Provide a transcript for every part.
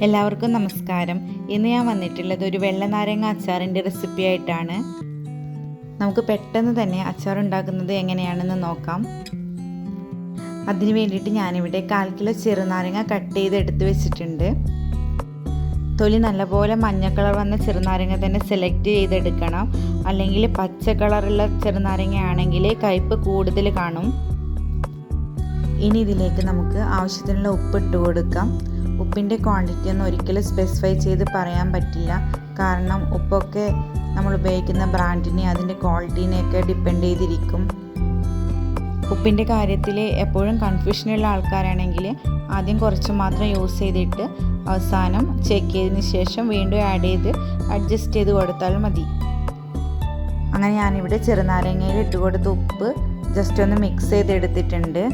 എല്ലാവർക്കും നമസ്കാരം. ഇന്ന് ഞാൻ വന്നിട്ടുള്ളത് ഒരു വെള്ള നാരങ്ങ അച്ചാറിൻ്റെ റെസിപ്പി ആയിട്ടാണ്. നമുക്ക് പെട്ടെന്ന് തന്നെ അച്ചാർ ഉണ്ടാക്കുന്നത് എങ്ങനെയാണെന്ന് നോക്കാം. അതിന് വേണ്ടിയിട്ട് ഞാനിവിടെ 1/4 കിലോ ചെറുനാരങ്ങ കട്ട് ചെയ്ത് എടുത്ത് വെച്ചിട്ടുണ്ട്. തൊലി നല്ലപോലെ മഞ്ഞ കളർ വന്ന ചെറുനാരങ്ങ തന്നെ സെലക്ട് ചെയ്തെടുക്കണം. അല്ലെങ്കിൽ പച്ച കളറുള്ള ചെറുനാരങ്ങ ആണെങ്കിൽ കയ്പ്പ് കൂടുതൽ കാണും. ഇനി ഇതിലേക്ക് നമുക്ക് ആവശ്യത്തിനുള്ള ഉപ്പ് ഇട്ട് കൊടുക്കാം. ഉപ്പിൻ്റെ ക്വാണ്ടിറ്റി ഒന്നും ഒരിക്കലും സ്പെസിഫൈ ചെയ്ത് പറയാൻ പറ്റില്ല. കാരണം ഉപ്പൊക്കെ നമ്മൾ ഉപയോഗിക്കുന്ന ബ്രാൻഡിനെ അതിൻ്റെ ക്വാളിറ്റീനെയൊക്കെ ഡിപ്പെൻഡ് ചെയ്തിരിക്കും. ഉപ്പിൻ്റെ കാര്യത്തിൽ എപ്പോഴും കൺഫ്യൂഷനുള്ള ആൾക്കാരാണെങ്കിൽ ആദ്യം കുറച്ച് മാത്രം യൂസ് ചെയ്തിട്ട് അവസാനം ചെക്ക് ചെയ്തതിന് ശേഷം വീണ്ടും ആഡ് ചെയ്ത് അഡ്ജസ്റ്റ് ചെയ്ത് കൊടുത്താൽ മതി. അങ്ങനെ ഞാനിവിടെ ചെറുനാരങ്ങയിൽ ഇട്ട് കൊടുത്ത ഉപ്പ് ജസ്റ്റ് ഒന്ന് മിക്സ് ചെയ്തെടുത്തിട്ടുണ്ട്.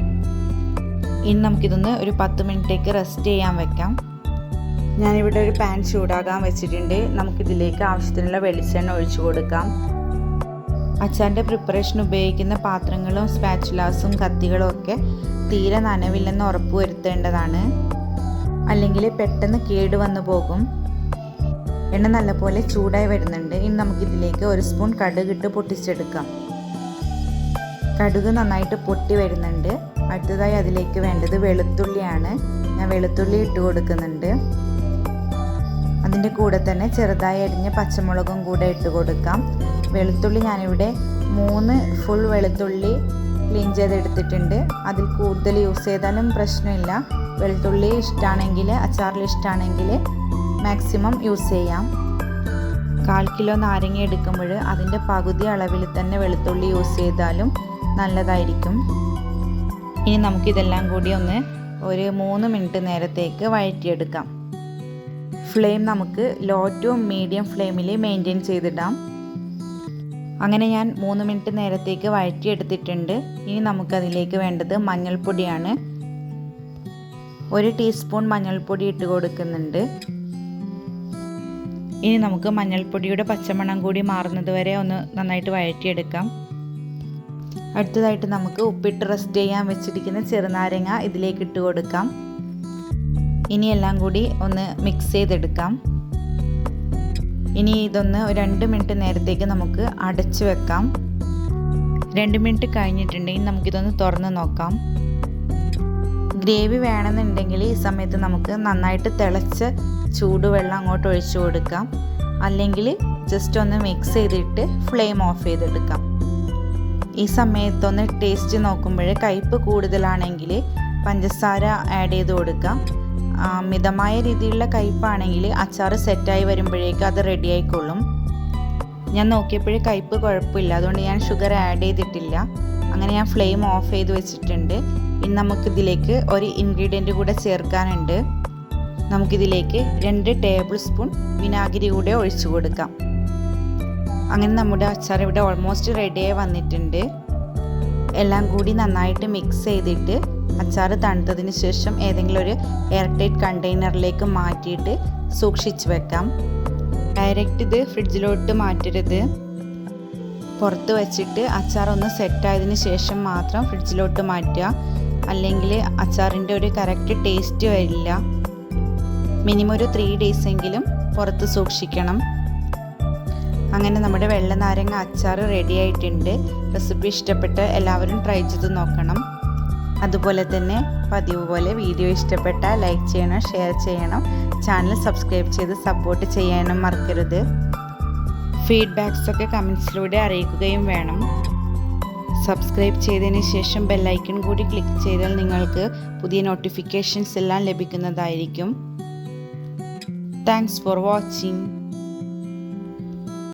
ഇനി നമുക്കിതൊന്ന് ഒരു 10 മിനിറ്റേക്ക് റെസ്റ്റ് ചെയ്യാൻ വെക്കാം. ഞാനിവിടെ ഒരു പാൻ ചൂടാകാൻ വെച്ചിട്ടുണ്ട്. നമുക്കിതിലേക്ക് ആവശ്യത്തിനുള്ള വെളിച്ചെണ്ണ ഒഴിച്ചു കൊടുക്കാം. അച്ചാറിൻ്റെ പ്രിപ്പറേഷൻ ഉപയോഗിക്കുന്ന പാത്രങ്ങളും സ്പാച്ചുലാസും കത്തികളും ഒക്കെ തീരെ നനവില്ലെന്ന് ഉറപ്പ് വരുത്തേണ്ടതാണ്. അല്ലെങ്കിൽ പെട്ടെന്ന് കേടുവന്നു പോകും. എണ്ണ നല്ലപോലെ ചൂടായി വരുന്നുണ്ട്. ഇനി നമുക്കിതിലേക്ക് 1 സ്പൂൺ കടുകിട്ട് പൊട്ടിച്ചെടുക്കാം. കടുക് നന്നായിട്ട് പൊട്ടി വരുന്നുണ്ട്. അടുത്തതായി അതിലേക്ക് വേണ്ടത് വെളുത്തുള്ളിയാണ്. ഞാൻ വെളുത്തുള്ളി ഇട്ട് കൊടുക്കുന്നുണ്ട്. അതിൻ്റെ കൂടെ തന്നെ ചെറുതായി അരിഞ്ഞ പച്ചമുളകും കൂടെ ഇട്ട് കൊടുക്കാം. വെളുത്തുള്ളി ഞാനിവിടെ 3 ഫുൾ വെളുത്തുള്ളി ക്ലീൻ ചെയ്തെടുത്തിട്ടുണ്ട്. അതിൽ കൂടുതൽ യൂസ് ചെയ്താലും പ്രശ്നമില്ല. വെളുത്തുള്ളി ഇഷ്ടമാണെങ്കിൽ, അച്ചാറിൽ ഇഷ്ടമാണെങ്കിൽ മാക്സിമം യൂസ് ചെയ്യാം. 1/4 കിലോ നാരങ്ങ എടുക്കുമ്പോൾ അതിൻ്റെ പകുതി അളവിൽ തന്നെ വെളുത്തുള്ളി യൂസ് ചെയ്താലും നല്ലതായിരിക്കും. ഇനി നമുക്കിതെല്ലാം കൂടി ഒരു 3 മിനിറ്റ് നേരത്തേക്ക് വഴറ്റിയെടുക്കാം. ഫ്ലെയിം നമുക്ക് ലോ ടു മീഡിയം ഫ്ലെയിമിൽ മെയിൻറ്റെയിൻ ചെയ്തിടാം. അങ്ങനെ ഞാൻ 3 മിനിറ്റ് നേരത്തേക്ക് വഴറ്റിയെടുത്തിട്ടുണ്ട്. ഇനി നമുക്കതിലേക്ക് വേണ്ടത് മഞ്ഞൾപ്പൊടിയാണ്. 1 ടീസ്പൂൺ മഞ്ഞൾപ്പൊടി ഇട്ട് കൊടുക്കുന്നുണ്ട്. ഇനി നമുക്ക് മഞ്ഞൾപ്പൊടിയുടെ പച്ചമണം കൂടി മാറുന്നത് വരെ നന്നായിട്ട് വഴറ്റിയെടുക്കാം. അടുത്തതായിട്ട് നമുക്ക് ഉപ്പിട്ട് റെസ്റ്റ് ചെയ്യാൻ വെച്ചിരിക്കുന്ന ചെറുനാരങ്ങ ഇതിലേക്ക് ഇട്ട് കൊടുക്കാം. ഇനി എല്ലാം കൂടി മിക്സ് ചെയ്തെടുക്കാം. ഇനി ഇതൊന്ന് 2 മിനിറ്റ് നേരത്തേക്ക് നമുക്ക് അടച്ചു വെക്കാം. 2 മിനിറ്റ് കഴിഞ്ഞിട്ടുണ്ടെങ്കിൽ നമുക്കിതൊന്ന് തുറന്ന് നോക്കാം. ഗ്രേവി വേണമെന്നുണ്ടെങ്കിൽ ഈ സമയത്ത് നമുക്ക് നന്നായിട്ട് തിളച്ച ചൂടുവെള്ളം അങ്ങോട്ട് ഒഴിച്ചു കൊടുക്കാം. അല്ലെങ്കിൽ ജസ്റ്റ് ഒന്ന് മിക്സ് ചെയ്തിട്ട് ഫ്ലെയിം ഓഫ് ചെയ്തെടുക്കാം. ഈ സമയത്തൊന്ന് ടേസ്റ്റ് നോക്കുമ്പോൾ കയ്പ്പ് കൂടുതലാണെങ്കിൽ പഞ്ചസാര ആഡ് ചെയ്ത് കൊടുക്കാം. മിതമായ രീതിയിലുള്ള കയ്പ്പാണെങ്കിൽ അച്ചാർ സെറ്റായി വരുമ്പോഴേക്കും അത് റെഡി ആയിക്കൊള്ളും. ഞാൻ നോക്കിയപ്പോഴേ കയ്പ്പ് കുഴപ്പമില്ല, അതുകൊണ്ട് ഞാൻ ഷുഗർ ആഡ് ചെയ്തിട്ടില്ല. അങ്ങനെ ഞാൻ ഫ്ലെയിം ഓഫ് ചെയ്ത് വെച്ചിട്ടുണ്ട്. ഇനി നമുക്കിതിലേക്ക് ഒരു ഇൻഗ്രീഡിയൻറ്റ് കൂടെ ചേർക്കാനുണ്ട്. നമുക്കിതിലേക്ക് 2 ടേബിൾ സ്പൂൺ വിനാഗിരി കൂടെ ഒഴിച്ചു കൊടുക്കാം. അങ്ങനെ നമ്മുടെ അച്ചാർ ഇവിടെ ഓൾമോസ്റ്റ് റെഡിയായി വന്നിട്ടുണ്ട്. എല്ലാം കൂടി നന്നായിട്ട് മിക്സ് ചെയ്തിട്ട് അച്ചാർ തണുത്തതിന് ശേഷം ഏതെങ്കിലും ഒരു എയർ ടൈറ്റ് കണ്ടെയ്നറിലേക്ക് മാറ്റിയിട്ട് സൂക്ഷിച്ച് വെക്കാം. ഡയറക്റ്റ് ഇത് ഫ്രിഡ്ജിലോട്ട് മാറ്റരുത്. പുറത്ത് വെച്ചിട്ട് അച്ചാർ സെറ്റായതിന് ശേഷം മാത്രം ഫ്രിഡ്ജിലോട്ട് മാറ്റുക. അല്ലെങ്കിൽ അച്ചാറിൻ്റെ ഒരു കറക്റ്റ് ടേസ്റ്റ് വരില്ല. മിനിമം ഒരു 3 ഡേയ്സ് എങ്കിലും പുറത്ത് സൂക്ഷിക്കണം. അങ്ങനെ നമ്മുടെ വെള്ള നാരങ്ങ അച്ചാർ റെഡി ആയിട്ടുണ്ട്. റെസിപ്പി ഇഷ്ടപ്പെട്ട എല്ലാവരും ട്രൈ ചെയ്ത് നോക്കണം. അതുപോലെ തന്നെ പതിവ് പോലെ വീഡിയോ ഇഷ്ടപ്പെട്ടാൽ ലൈക്ക് ചെയ്യണം, ഷെയർ ചെയ്യണം, ചാനൽ സബ്സ്ക്രൈബ് ചെയ്ത് സപ്പോർട്ട് ചെയ്യാനും മറക്കരുത്. ഫീഡ്ബാക്സൊക്കെ കമൻസിലൂടെ അറിയിക്കുകയും വേണം. സബ്സ്ക്രൈബ് ചെയ്തതിന് ശേഷം ബെല്ലൈക്കൺ കൂടി ക്ലിക്ക് ചെയ്താൽ നിങ്ങൾക്ക് പുതിയ നോട്ടിഫിക്കേഷൻസ് എല്ലാം ലഭിക്കുന്നതായിരിക്കും. Thanks for watching.